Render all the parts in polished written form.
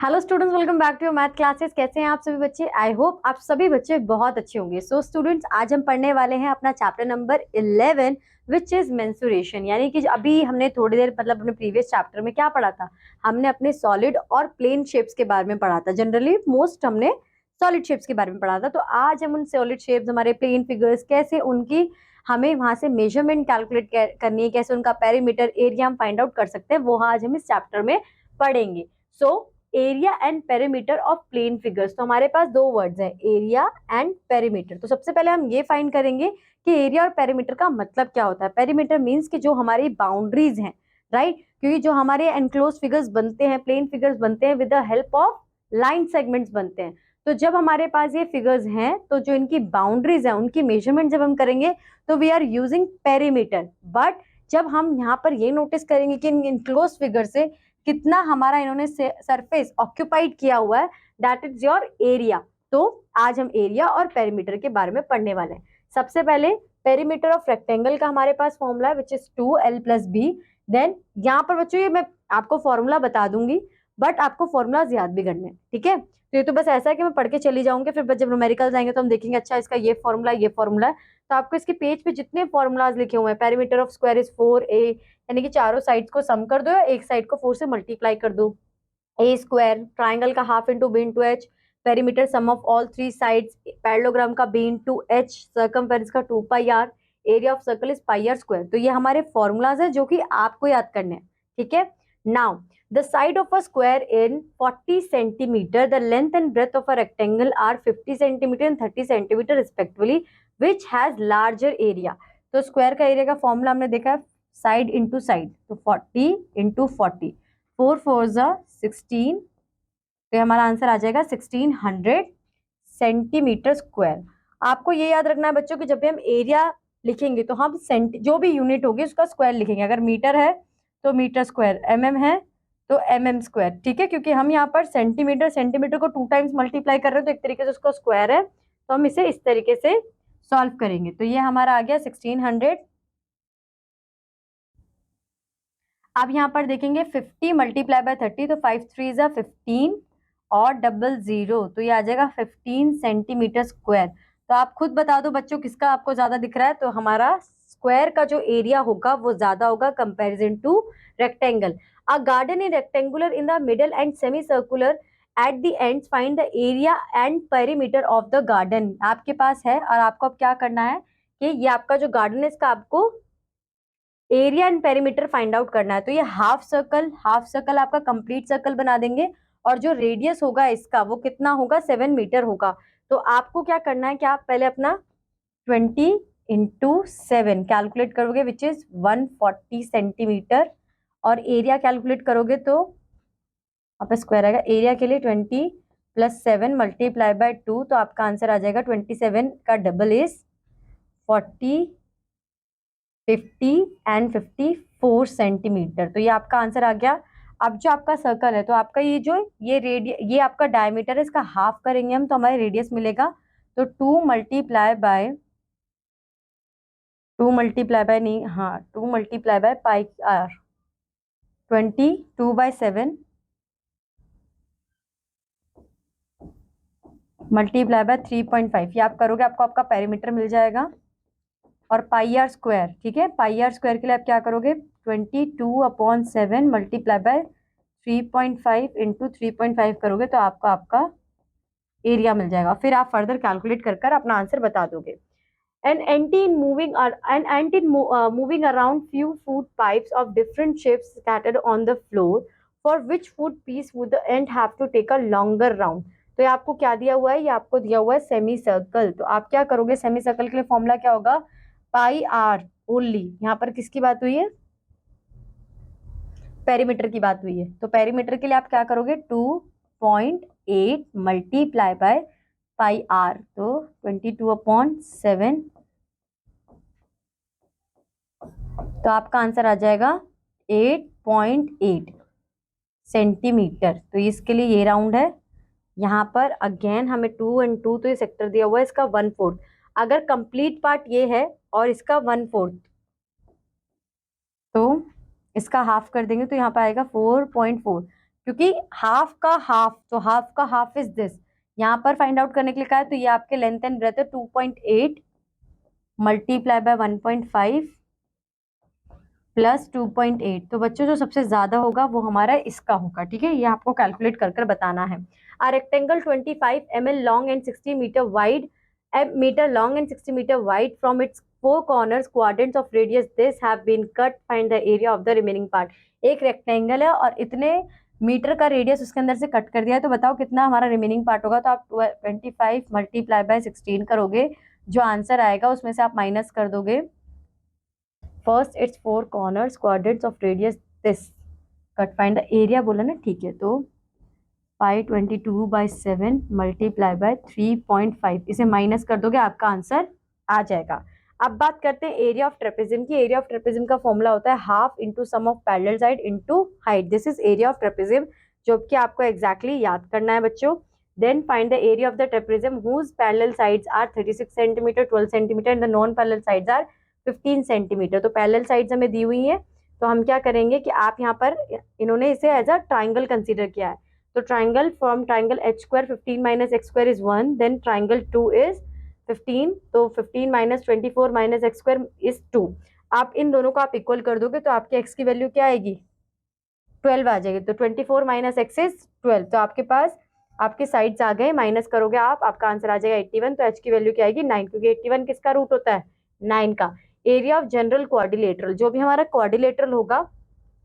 Hello students, welcome back to your math classes. कैसे हैं आप सभी बच्चे? आई होप आप सभी बच्चे बहुत अच्छे होंगे। सो स्टूडेंट्स, आज हम पढ़ने वाले हैं अपना chapter number 11 which is mensuration. यानी कि अभी हमने थोड़ी देर अपने प्रीवियस चैप्टर में क्या पढ़ा था, हमने अपने सॉलिड और प्लेन शेप्स के बारे में पढ़ा था। जनरली मोस्ट हमने सॉलिड शेप्स के बारे में पढ़ा था। तो आज हम उन सॉलिड शेप्स, हमारे प्लेन फिगर्स, कैसे उनकी हमें वहां से मेजरमेंट कैलकुलेट करनी है, कैसे उनका पेरीमीटर एरिया हम फाइंड आउट कर सकते हैं, वो आज हम इस चैप्टर में पढ़ेंगे। So area and perimeter of plane figures. तो हमारे पास दो वर्ड्स हैं, एरिया एंड पेरीमीटर। तो सबसे पहले हम ये फाइंड करेंगे कि एरिया और पेरीमीटर का मतलब क्या होता है। पेरीमीटर मींस कि जो हमारी बाउंड्रीज हैं, राइट? क्योंकि जो हमारे एनक्लोज फिगर्स बनते हैं, प्लेन फिगर्स बनते हैं, with the help of line segments बनते हैं। तो जब हमारे पास ये फिगर्स हैं, तो जो इनकी बाउंड्रीज है, उनकी मेजरमेंट जब हम करेंगे तो we are using perimeter. But जब हम यहाँ पर ये नोटिस करेंगे कि इन इनक्लोज फिगर से कितना हमारा इन्होंने सरफेस ऑक्यूपाइड किया हुआ है, दैट इज योर एरिया। तो आज हम एरिया और पेरीमीटर के बारे में पढ़ने वाले हैं। सबसे पहले पेरीमीटर ऑफ रेक्टेंगल का हमारे पास फॉर्मूला है विच इज 2l+b। देन यहाँ पर बच्चों ये मैं आपको फॉर्मूला बता दूंगी, बट आपको फॉर्मूलाज याद भी करने हैं, ठीक है? तो ये तो बस ऐसा है कि मैं पढ़ के चली जाऊंगी, फिर जब न्यूमेरिकल्स आएंगे तो हम देखेंगे अच्छा इसका ये फॉर्मूला है। तो आपको इसके पेज पे जितने फॉर्मूलाज लिखे हुए हैं, perimeter of square is 4a, यानी कि चारों साइड्स को सम कर दो या एक साइड को 4 से मल्टीप्लाई कर दो। ए स्क्वायर, ट्राइंगल का half into b into h, perimeter sum of all 3 sides, parallelogram का बी इंटू एच, सर्कमफेरेंस का 2πr, area of circle is πr square. तो ये हमारे फॉर्मूलाज है जो कि आपको याद करने हैं, ठीक है? Now the side of a square in 40 centimetre, the length and breadth of a rectangle are 50 centimetre and 30 centimetre respectively, which has larger area. तो स्क्वायर का एरिया का फॉर्मूला हमने देखा है, साइड इंटू साइड, तो 40 इंटू 40, 4 4 16, तो हमारा आंसर आ जाएगा 1600 सेंटीमीटर स्क्वायर। आपको ये याद रखना है बच्चों कि जब भी हम एरिया लिखेंगे तो हम जो भी यूनिट होगी उसका स्क्वायर लिखेंगे। अगर मीटर है तो मीटर स्क्वायर, है तो स्क्वायर, ठीक है? क्योंकि हम यहाँ पर सेंटीमीटर को 2 टाइम्स मल्टीप्लाई कर रहे हैं, तो एक तरीके से उसका स्क्वायर है, तो हम इसे इस तरीके से सॉल्व करेंगे। तो ये हमारा आ गया 1600। अब यहाँ पर देखेंगे 50 मल्टीप्लाई बाय 30, तो 5 3 ज़ा 15 और 00, तो ये आ जाएगा 15 सेंटीमीटर स्क्वायर। तो आप खुद बता दो बच्चों किसका आपको ज्यादा दिख रहा है। तो हमारा स्क्वायर का जो एरिया होगा वो ज्यादा होगा comparison to rectangle. A garden in rectangular in the middle and semi circular at the ends, find the area and perimeter of the garden. आपके पास है और आपको अब क्या करना है कि ये आपका जो गार्डन है इसका आपको area and perimeter find out करना है। तो ये हाफ सर्कल आपका कंप्लीट सर्कल बना देंगे, और जो रेडियस होगा इसका वो कितना होगा, 7 मीटर होगा। तो आपको क्या करना है कि आप पहले अपना 20 इंटू 7 कैलकुलेट करोगे विच इज 140 सेंटीमीटर, और एरिया कैलकुलेट करोगे तो आप स्क्वायर आएगा। एरिया के लिए 20 + 7 मल्टीप्लाई बाय 2, तो आपका आंसर आ जाएगा 27 का डबल इज 40, 50 एंड 54 सेंटीमीटर। तो ये आपका आंसर आ गया। अब जो आपका सर्कल है, तो आपका ये आपका डायमीटर है, इसका हाफ करेंगे हम तो हमारे रेडियस मिलेगा। तो 2 मल्टीप्लाई बाय नहीं, हाँ 2 multiply bye πr, 22/7 multiply bye 3.5, ये आप करोगे आपको आपका पेरीमीटर मिल जाएगा। और πr स्क्वायर, ठीक है? πr स्क्वायर के लिए आप क्या करोगे, 22/7 मल्टीप्लाई बाय 3.5 इंटू 3.5 करोगे तो आपका एरिया मिल जाएगा। फिर आप फर्दर कैलकुलेट कर अपना आंसर बता दोगे। An ant in moving around few food pipes of different shapes scattered on the floor. For which food piece would the ant have to take a longer round? तो ये आपको क्या दिया हुआ है, ये आपको दिया हुआ है सेमी सर्कल। तो आप क्या करोगे, सेमी सर्कल के लिए फॉर्मूला क्या होगा, πr ओनली। यहाँ पर किसकी बात हुई है, पेरीमीटर की बात हुई है। तो पेरीमीटर के लिए आप क्या करोगे, 2.8 मल्टीप्लाई बाय πr, तो 22/7, तो आपका आंसर आ जाएगा 8.8 सेंटीमीटर। तो इसके लिए ये राउंड है। यहाँ पर अगेन हमें 2 और 2, तो ये सेक्टर दिया हुआ है इसका 1/4। अगर कंप्लीट पार्ट ये है और इसका 1/4, तो इसका हाफ कर देंगे तो यहाँ पर आएगा 4.4। क्योंकि हाफ का हाफ, तो हाफ का हाफ इज दिस, यहाँ पर फाइंड आउट करने के लिए कहा है, तो ये आपके लेंथ एंड ब्रेथ है 2.8 मल्टीप्लाई बाय 1.5 प्लस 2.8। तो बच्चों जो सबसे ज्यादा होगा वो हमारा इसका होगा, ठीक है, ये आपको कैलकुलेट कर कर बताना है। A rectangle 25 ml long and 60 metre wide, metre long and 60 metre wide from its four corners quadrants of radius this have been cut, find the area of the remaining part. एक rectangle है और इतने metre का radius उसके अंदर से cut कर दिया है, तो बताओ कितना हमारा रिमेनिंग पार्ट होगा। तो आप 25 मल्टीप्लाई बाय 16 करोगे, जो आंसर आएगा उसमें से आप माइनस कर दोगे first it's four corners quadrants of radius this cut, find the area बोला ना, ठीक है। तो 522/7 मल्टीप्लाई बाय 3.5, इसे माइनस कर दोगे आपका आंसर आ जाएगा। अब बात करते हैं एरिया ऑफ ट्रेपेजियम की। एरिया ऑफ ट्रेपेजियम का फॉर्मूला होता है half into sum of parallel side into height, this is area of trapezium, जो कि आपको एग्जैक्टली याद करना है बच्चों। Then find the area of the trapezium whose parallel sides are 36 centimetre, 12 centimetre and the non parallel sides are 15 centimetre. तो parallel sides हमें दी हुई है, तो हम क्या करेंगे कि आप यहाँ पर, इन्होंने इसे एज अ ट्राइंगल कंसीडर किया है, तो triangle from triangle h square 15 minus x square is 1, then triangle 2 is 15, तो 15 minus 24 minus x square is 2। आप इन दोनों को आप इक्वल कर दोगे तो आपके एक्स की वैल्यू क्या आएगी, 12 आ जाएगी। तो 24 माइनस एक्स इज 12, तो आपके पास आपके साइड्स आ गए, माइनस करोगे आप, आपका आंसर आ जाएगा 81। तो एच की वैल्यू क्या आएगी 9, क्योंकि 81 किसका रूट होता है 9 का। एरिया ऑफ जनरल क्वाड्रिलेटरल, जो भी हमारा क्वाड्रिलेटरल होगा,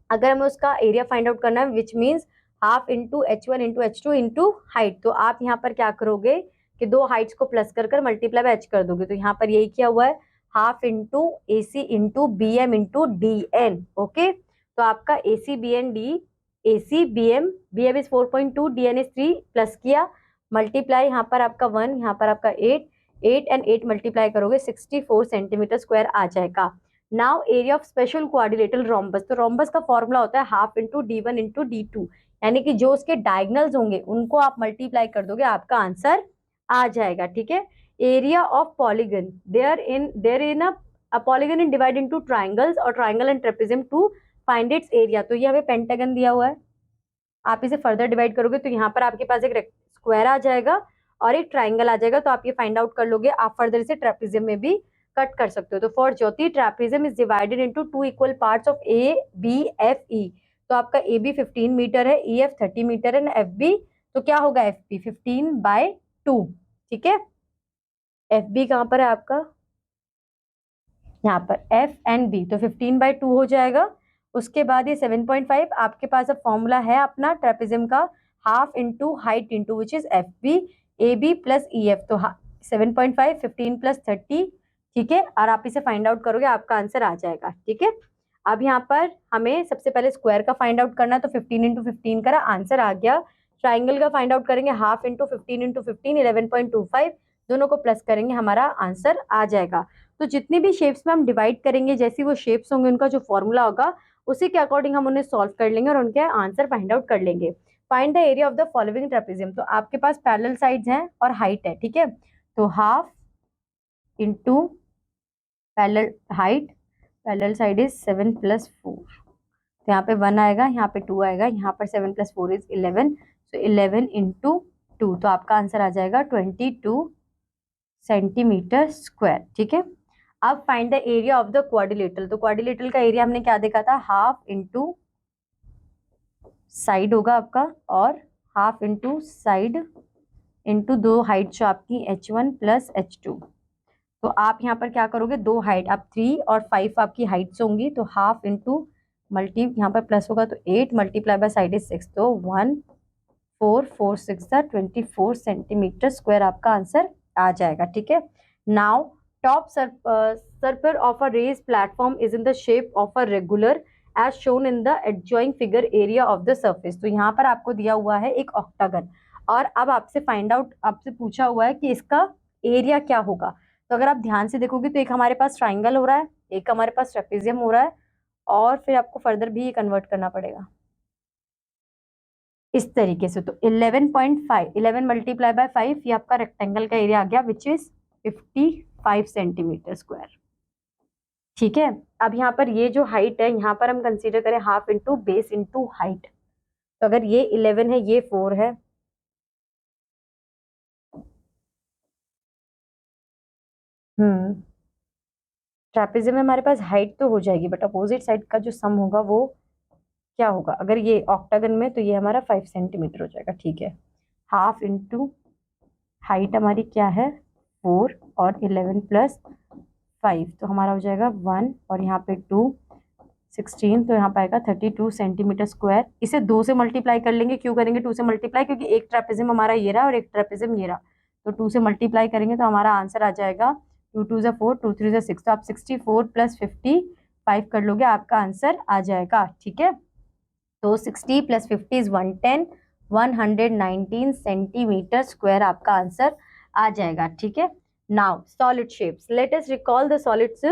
अगर हमें उसका एरिया फाइंड आउट करना है, which means half into H1 into H2 into height, तो आप यहाँ पर क्या करोगे कि दो हाइट्स को प्लस कर कर मल्टीप्लाई बाय H कर दोगे, तो यहाँ पर यही किया हुआ है, half into AC into BM into DN। Okay, तो आपका AC BN D, AC BM is 4.2, DN is 3, plus किया मल्टीप्लाई, यहाँ पर आपका 1, यहाँ पर आपका 8, 8 एंड 8 मल्टीप्लाई करोगे 64 सेंटीमीटर स्क्वायर आ जाएगा। Now area of special quadrilateral rhombus, तो रोम्बस का फॉर्मूला होता है half into D1 into D2, यानी कि जो उसके डायगनल्स होंगे उनको आप मल्टीप्लाई कर दोगे, आपका आंसर आ जाएगा, ठीक है। Area of polygon, there in a polygon in divide into triangles और triangle and trapezium to find its area, तो ये हमें पेंटागन दिया हुआ है, आप इसे फर्दर डिवाइड करोगे तो यहाँ पर आपके पास एक स्क्वायर आ जाएगा और एक ट्राइंगल आ जाएगा, तो आप ये फाइंड आउट कर लोगे। आप फर्दर इसे ट्रेपेजियम में भी कट कर सकते हो। तो for Jyoti trapezium is divided into 2 equal parts of ABFE, तो आपका AB 15 मीटर है, EF 30 मीटर है, FB तो क्या होगा FB 15/2, ठीक है। FB कहाँ पर है आपका, यहाँ पर F एंड B, तो 15/2 हो जाएगा। उसके बाद ये 7.5, आपके पास अब फॉर्मूला है अपना ट्रेपेजियम का, half into height into which is FB AB plus EF, तो 7.5 15 प्लस 30, ठीक है, और आप इसे फाइंड आउट करोगे आपका आंसर आ जाएगा, ठीक है। अब यहाँ पर हमें सबसे पहले स्क्वायर का फाइंड आउट करना, तो 15 इंटू 15 करा, आंसर आ गया। ट्राइंगल का फाइंड आउट करेंगे, हाफ इंटू 15 इंटू 15 11.25, दोनों को प्लस करेंगे, हमारा आंसर आ जाएगा। तो जितनी भी शेप्स में हम डिवाइड करेंगे, जैसी वो शेप्स होंगे उनका जो फॉर्मूला होगा उसी के अकॉर्डिंग हम उन्हें सॉल्व कर लेंगे और उनके आंसर फाइंड आउट कर लेंगे। Find the area of the following trapezium, तो आपके पास पैरेलल साइड्स हैं और हाइट है, ठीक है, तो half into parallel height, parallel side is 7 + 4, तो यहाँ पे 1 आएगा, यहाँ पे 2 आएगा, यहाँ पर 7 + 4 इज 11, सो 11 इंटू 2, तो आपका आंसर आ जाएगा 22 सेंटीमीटर स्क्वायर, ठीक है। अब find the area of the quadrilateral, तो क्वाड्रिलेटरल का एरिया हमने क्या देखा था, हाफ इंटू साइड होगा आपका, और हाफ इंटू साइड इंटू दो हाइट जो आपकी H1 प्लस H2, तो आप यहाँ पर क्या करोगे, दो हाइट, आप 3 और 5 आपकी हाइट्स होंगी, तो हाफ इंटू मल्टी, यहाँ पर प्लस होगा तो 8 मल्टीप्लाई बाय साइड इज 6, तो 1 4 4 6 24 सेंटीमीटर स्क्वायर आपका आंसर आ जाएगा, ठीक है। Now top surface of a raised platform is in the shape of a regular as shown in the adjoining figure area of the surface, तो यहाँ पर आपको दिया हुआ है एक ऑक्टागन, और अब आपसे फाइंड आउट, आपसे पूछा हुआ है कि इसका एरिया क्या होगा। तो अगर आप ध्यान से देखोगे तो एक हमारे पास ट्राइंगल हो रहा है, एक हमारे पास ट्रेपेजियम हो रहा है, और फिर आपको फर्दर भी कन्वर्ट करना पड़ेगा इस तरीके से। तो 11.5, 11 मल्टीप्लाई बाय 5, ये आपका रेक्टेंगल का एरिया आ गया विच इज 55 सेंटीमीटर स्क्वायर, ठीक है। अब यहाँ पर ये जो हाइट है, यहाँ पर हम कंसीडर करें half into base into height, तो अगर ये 11 है, ये 4 है, ट्रापेजियम में हमारे पास हाइट तो हो जाएगी, बट अपोजिट साइड का जो सम होगा वो क्या होगा? अगर ये ऑक्टागन में तो ये हमारा 5 सेंटीमीटर हो जाएगा, ठीक है। हाफ इंटू हाइट हमारी क्या है 4 और 11 प्लस 5 तो हमारा हो जाएगा 1 और यहाँ पे 2 16 तो यहाँ पाएगा 32 सेंटीमीटर स्क्वायर। इसे 2 से मल्टीप्लाई कर लेंगे। क्यों करेंगे 2 से मल्टीप्लाई? क्योंकि एक ट्रेपेजियम हमारा ये रहा और एक ट्रेपेजियम ये रहा, तो 2 से मल्टीप्लाई करेंगे तो हमारा आंसर आ जाएगा 2 2 ज़ा 4 2 3 ज़ा 6। तो आप 64 प्लस 55 कर लोगे, आपका आंसर आ जाएगा, ठीक है। तो 60 प्लस 50 इज 110, 119 सेंटीमीटर स्क्वायर आपका आंसर आ जाएगा, ठीक है। Now solid shapes, let us recall the solids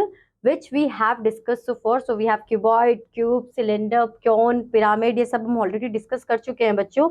which we have discussed so far. So we have cuboid, cube, cylinder, cone, pyramid, ये सब हम already discuss कर चुके हैं बच्चों.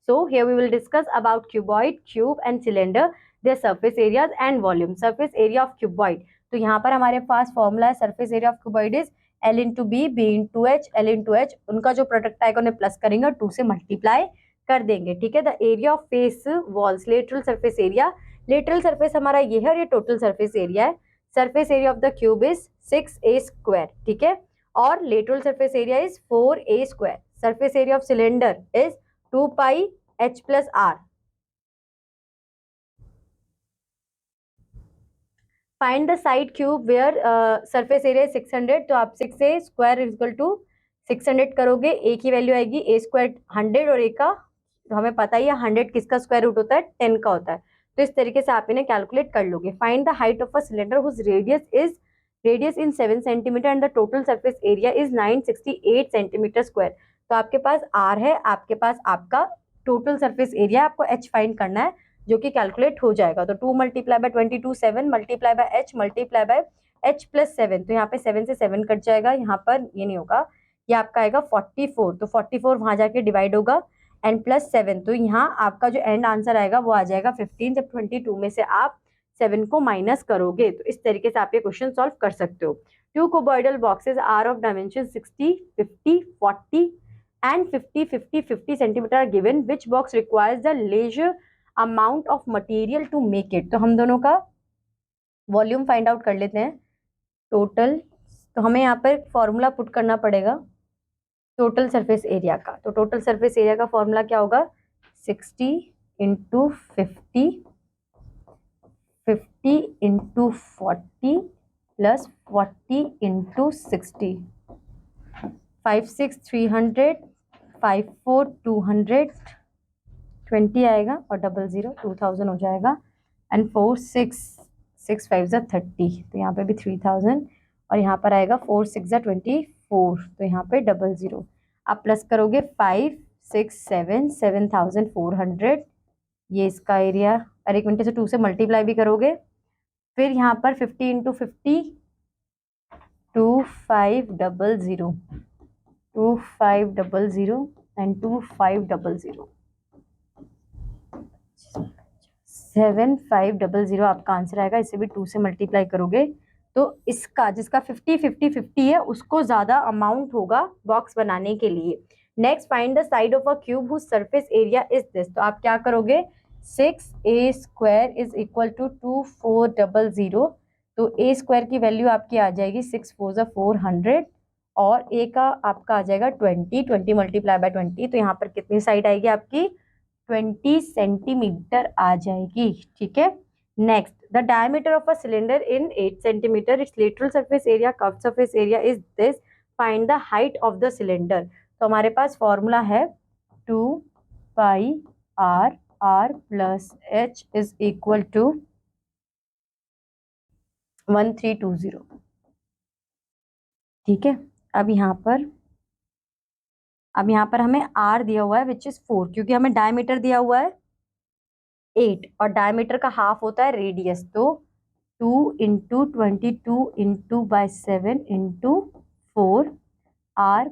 So here we will discuss about cuboid, cube and cylinder, their surface areas and volume. Surface area of cuboid, तो यहाँ पर हमारे पास फॉर्मूला है surface area of cuboid is L into B, B into H, L into H. उनका जो product आएगा उन्हें प्लस करेंगे और 2 से मल्टीप्लाई कर देंगे, ठीक है। The area of face walls, lateral surface area, lateral surface हमारा ये है और ये टोटल सरफेस एरिया है। Surface area of the cube is 6a square, ठीक है, और lateral surface area is 4a square. Surface area of cylinder is 2 pi h plus r. Find the side cube where surface area 600, तो आप 6a square equal to 600 करोगे, a की value आएगी a square 100 और a का तो हमें पता ही है 100 किसका स्क्वायर रूट होता है 10 का होता है, तो इस तरीके से आप इन्हें कैलकुलेट कर लोगे। Find the height of a cylinder whose radius in 7 centimetre and the total surface area is 968 centimetre square. तो आपके पास r है, आपके पास आपका टोटल सरफेस एरिया, आपको h फाइंड करना है जो कि कैलकुलेट हो जाएगा। तो 2 multiply by 22 7 multiply by h multiply by h plus 7, तो यहाँ पे 7 से 7 कट जाएगा, यहाँ पर ये नहीं होगा, ये आपका आएगा 44, तो 44 वहां जाके डिवाइड होगा एंड प्लस 7, तो यहाँ आपका जो एंड आंसर आएगा वो आ जाएगा 15। जब 22 में से आप 7 को माइनस करोगे तो इस तरीके से आप ये क्वेश्चन सॉल्व कर सकते हो। Two cuboidal boxes are of dimension 60, 50, 40 and 50, 50, 50 centimeter are given. Which box requires the leisure amount of material to make it? तो हम दोनों का वॉल्यूम फाइंड आउट कर लेते हैं। टोटल, तो हमें यहाँ पर फॉर्मूला पुट करना पड़ेगा टोटल सरफेस एरिया का। तो टोटल सरफेस एरिया का फॉर्मूला क्या होगा 60 इंटू 50, 50 इंटू 40 प्लस 40 इंटू 60, 5 6 300, 5 4 200, 20 आएगा और 00 2000 हो जाएगा एंड 4 6 6 5 ज़ा 30, तो यहाँ पे भी 3000 और यहाँ पर आएगा 4 6 ज़ा 24, तो यहाँ पे 00 आप प्लस करोगे 5 6 7 7400, ये इसका एरिया, और 1 मिनट से 2 से मल्टीप्लाई भी करोगे, फिर यहाँ पर 50 इंटू 50 2500, 2500 एंड 2500, 7500 आपका आंसर आएगा। इसे भी 2 से मल्टीप्लाई करोगे तो इसका जिसका 50 50 50 है उसको ज्यादा अमाउंट होगा बॉक्स बनाने के लिए। Next find the side of a cube whose surface area is this, तो आप क्या करोगे 6a square is equal to 2400, तो a स्क्वायर की वैल्यू आपकी आ जाएगी 6 4 ज़ा 400 और a का आपका आ जाएगा 20, 20 मल्टीप्लाई बाय 20, तो यहाँ पर कितनी साइड आएगी आपकी 20 सेंटीमीटर आ जाएगी, ठीक है। Next, the diameter of a cylinder in 8 centimetre, its lateral surface area curved surface area is this, find the height of the cylinder. तो हमारे पास फॉर्मूला है 2 pi r r plus h is equal to 1320, ठीक है। अब यहाँ पर हमें r दिया हुआ है विच इज 4, क्योंकि हमें डायमीटर दिया हुआ है 8 और डायमीटर का हाफ होता है रेडियस, तो 2 into 22 into by 7 into 4 r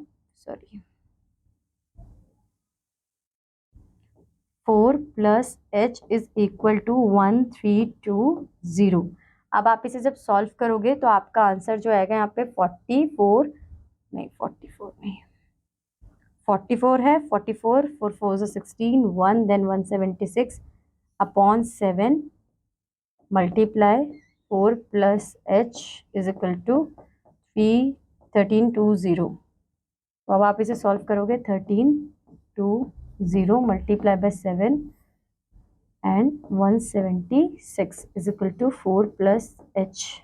4 plus h is equal to 1320। अब आप इसे जब सॉल्व करोगे तो आपका आंसर जो आएगा यहाँ पे 44 नहीं 44 है, 44 4 4 16 1 then 176 upon 7 multiply 4 plus h is equal to 1320। तो अब आप इसे सॉल्व करोगे 1320 multiply by 7 and 176 is equal to 4 plus h।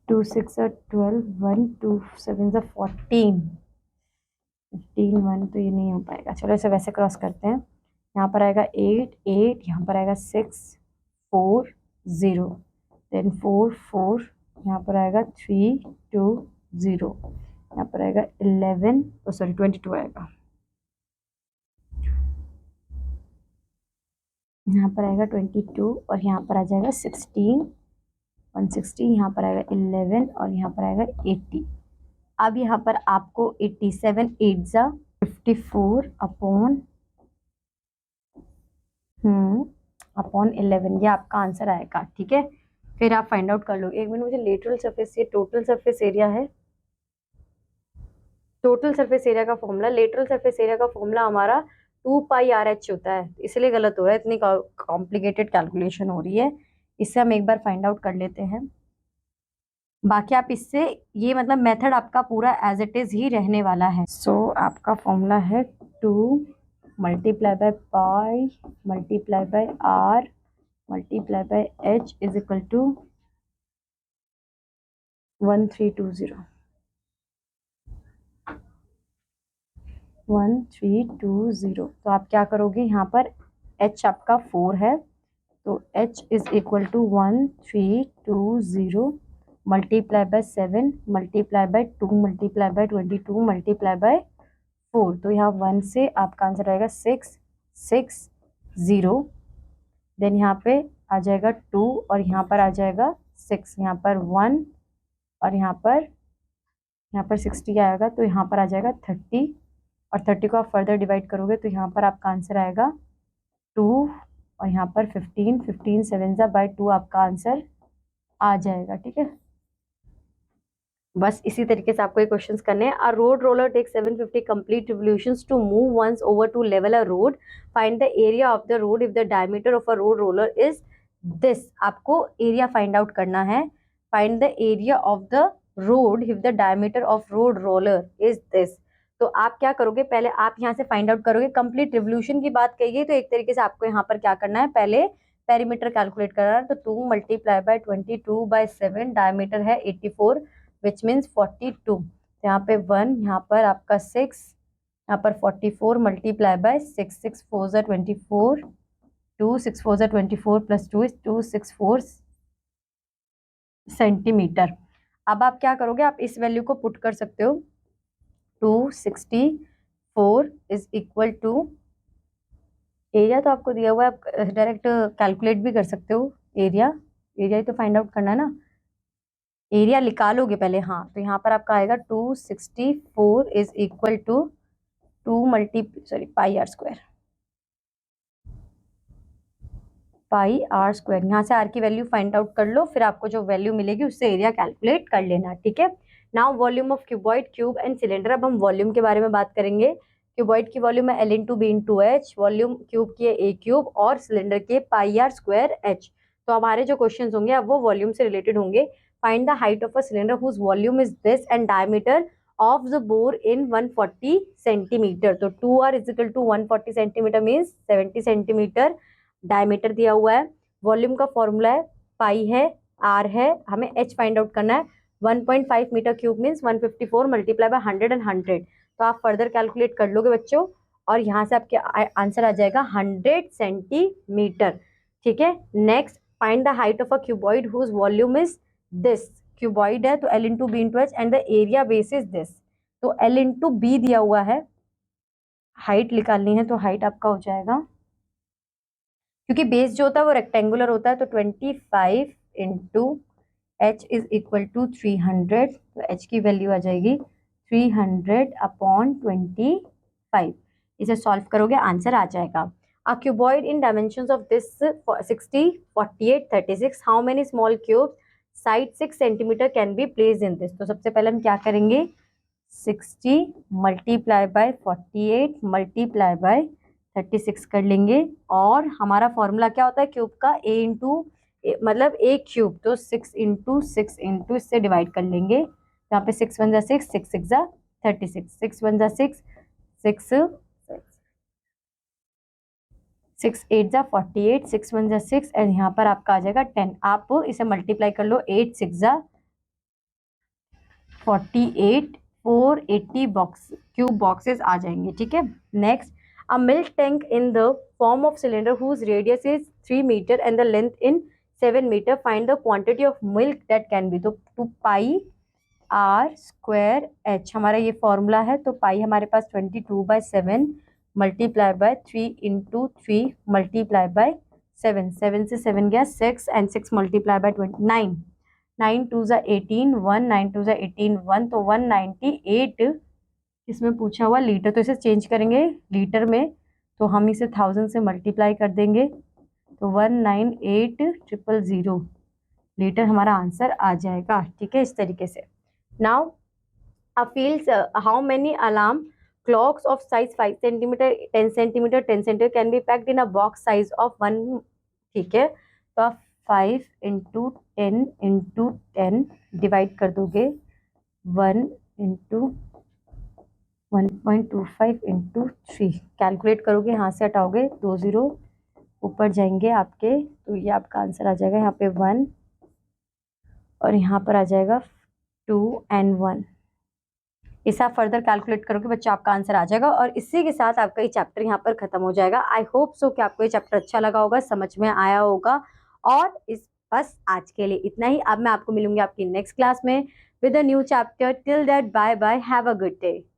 Two 6 12 1 2 7 14 15 1 तो ये नहीं हो पाएगा। चलो इसे वैसे क्रॉस करते हैं। यहाँ पर आएगा 8 8, यहाँ पर आएगा 6 4 0 देन 4 4, यहाँ पर आएगा 3 2 0, यहाँ पर आएगा 11 सॉरी 22 आएगा, यहाँ पर आएगा 22 और यहाँ पर आ जाएगा 16 160, यहाँ पर आएगा 11 और यहाँ पर आएगा 80। अब यहाँ पर आपको 87 8 जा 54 अपॉन 11 ये आपका आंसर आएगा। ठीक है, फिर आप फाइंड आउट कर लो। एक मिनट, मुझे लेटरल सरफेस, ये टोटल सरफेस एरिया है। टोटल सरफेस एरिया का फॉर्मूला, लेटरल सरफेस एरिया का फॉर्मूला हमारा 2 पाई आर एच होता है, इसलिए गलत हो रहा है, इतनी कॉम्प्लिकेटेड कैलकुलेशन हो रही है। इससे हम एक बार फाइंड आउट कर लेते हैं। बाकी आप इससे, ये मतलब मेथड आपका पूरा एज इट इज ही रहने वाला है। सो आपका फॉर्मूला है 2 multiply by pi multiply by r multiply by h is equal to 1320 1320। तो आप क्या करोगे, यहाँ पर h आपका 4 है, तो h is equal to 1320 multiply by 7 multiply by 2 multiply by 22 multiply by 4। तो यहाँ 1 से आपका आंसर आएगा 660, देन यहाँ पे आ जाएगा 2 और यहाँ पर आ जाएगा 6, यहाँ पर 1 और यहाँ पर 60 आएगा, तो यहाँ पर आ जाएगा 30 और 30 को आप फर्दर डिवाइड करोगे तो यहाँ पर आपका आंसर आएगा 2 और यहाँ पर 15 15 7 बाय 2 आपका आंसर आ जाएगा। ठीक है, बस इसी तरीके से आपको ये क्वेश्चंस करने हैं। A road roller take 750 complete revolutions to move once over to level a road, find the area of the road if the diameter of a road roller is this. आपको एरिया फाइंड आउट करना है। Find the area of the road if the diameter of road roller is this. तो आप क्या करोगे, पहले आप यहाँ से फाइंड आउट करोगे। कंप्लीट रिवोल्यूशन की बात कही तो एक तरीके से आपको यहाँ पर क्या करना है, पहले पेरीमीटर कैलकुलेट करना है। तो 2 मल्टीप्लाई बाय 22 बाय 7, डायमीटर है 84 विच मीन्स 42। यहाँ पे 1, यहाँ पर आपका 6, यहाँ पर 44 मल्टीप्लाई बाय 6 6 4 ज़ा 24 2 6 4 ज़ा 24 प्लस 2 इज 264 सेंटीमीटर। अब आप क्या करोगे, आप इस वैल्यू को पुट कर सकते हो। 264 इज इक्वल टू, एरिया तो आपको दिया हुआ है, आप डायरेक्ट कैलकुलेट भी कर सकते हो। एरिया ही तो फाइंड आउट करना है ना, एरिया निकालोगे पहले। हाँ, तो यहाँ पर आपका आएगा 264 is equal to 2 pi r square, pi r square. यहाँ से आर की वैल्यू फाइंड आउट कर लो, फिर आपको जो वैल्यू मिलेगी उससे एरिया कैलकुलेट कर लेना। ठीक है, now volume of cuboid, cube and cylinder. अब हम वॉल्यूम के बारे में बात करेंगे। क्यूबॉइड की वॉल्यूम है L into b into h, volume cube की है ए क्यूब और सिलेंडर के पाई आर स्क्वायर एच। तो हमारे जो क्वेश्चन होंगे अब वो वॉल्यूम से रिलेटेड होंगे। Find the height of a cylinder whose volume is this and diameter of the bore in 140 centimetre. तो 2r is equal to 140 centimetre means 70 centimetre diameter दिया हुआ है। वॉल्यूम का फॉर्मूला है पाई है, आर है, हमें एच फाइंड आउट करना है। 1.5 metre cube means 154 multiply by 100 and 100। तो आप फर्दर कैलकुलेट कर लोगे बच्चों, और यहाँ से आपके आंसर आ जाएगा 100 सेंटीमीटर। ठीक है, next find the height of a cuboid whose volume is this. Cuboid है तो L into b into h and the area base is this. तो L इंटू बी दिया हुआ है, हाइट निकालनी है तो हाइट आपका हो जाएगा, क्योंकि बेस जो होता है वो रेक्टेंगुलर होता है, तो 25 into h is equal to 300, तो h की वैल्यू आ जाएगी 300/25। इसे सॉल्व करोगे आंसर आ जाएगा। A cuboid in dimensions of this 60, 48, 36. How many small cubes size 6 centimeter can be placed in this? तो सबसे पहले हम क्या करेंगे, 60 मल्टीप्लाई बाय 48 मल्टीप्लाई बाय 36 कर लेंगे। और हमारा फॉर्मूला क्या होता है क्यूब का, a इंटू मतलब एक क्यूब, तो 6 इंटू 6 इंटू इससे डिवाइड कर लेंगे। यहाँ पे 6 1 जा 6, 6 6 जा 36, 6 1 जा 6, 6 8 जा 48, 6 1 जा 6 एंड यहाँ पर आपका आ जाएगा 10। आप इसे मल्टीप्लाई कर लो, 8 6 जा 48, 480 बॉक्स क्यूब बॉक्सेस आ जाएंगे। ठीक है, next, a milk tank in the form of cylinder whose radius is 3 metre and the length in 7 metre, find the quantity of milk that can be. तो 2πr²h हमारा ये formula है। तो pi हमारे पास 22/7 multiply by 3 into 3 multiply by 7, 7 से 7 गया 6 and 6 multiply by 29, 9 2 जा 18, 1 9 2 जा 18, 1 तो 198 इसमें पूछा हुआ लीटर, तो इसे चेंज करेंगे लीटर में, तो हम इसे 1000 से मल्टीप्लाई कर देंगे, तो 198,000 लीटर हमारा आंसर आ जाएगा। ठीक है, इस तरीके से। Now a fields how many alarm clocks of size 5 centimeter, 10 centimeter, 10 centimeter can be packed in a box size of 1। ठीक है, तो आप 5 इंटू 10 इंटू 10 डिवाइड कर दोगे 1 इंटू 1.25 इंटू 3, कैलकुलेट करोगे, यहाँ से हटाओगे 2 0 ऊपर जाएंगे आपके, तो ये आपका आंसर आ जाएगा यहाँ पे 1 और यहाँ पर आ जाएगा 2 and 1। इसे आप फर्दर कैलकुलेट करोगे बच्चा, आपका आंसर आ जाएगा। और इसी के साथ आपका ये चैप्टर यहाँ पर खत्म हो जाएगा। आई होप सो कि आपको ये चैप्टर अच्छा लगा होगा, समझ में आया होगा। और इस बस आज के लिए इतना ही। अब मैं आपको मिलूंगी आपकी नेक्स्ट क्लास में with a new chapter. Till that bye bye, have a good day.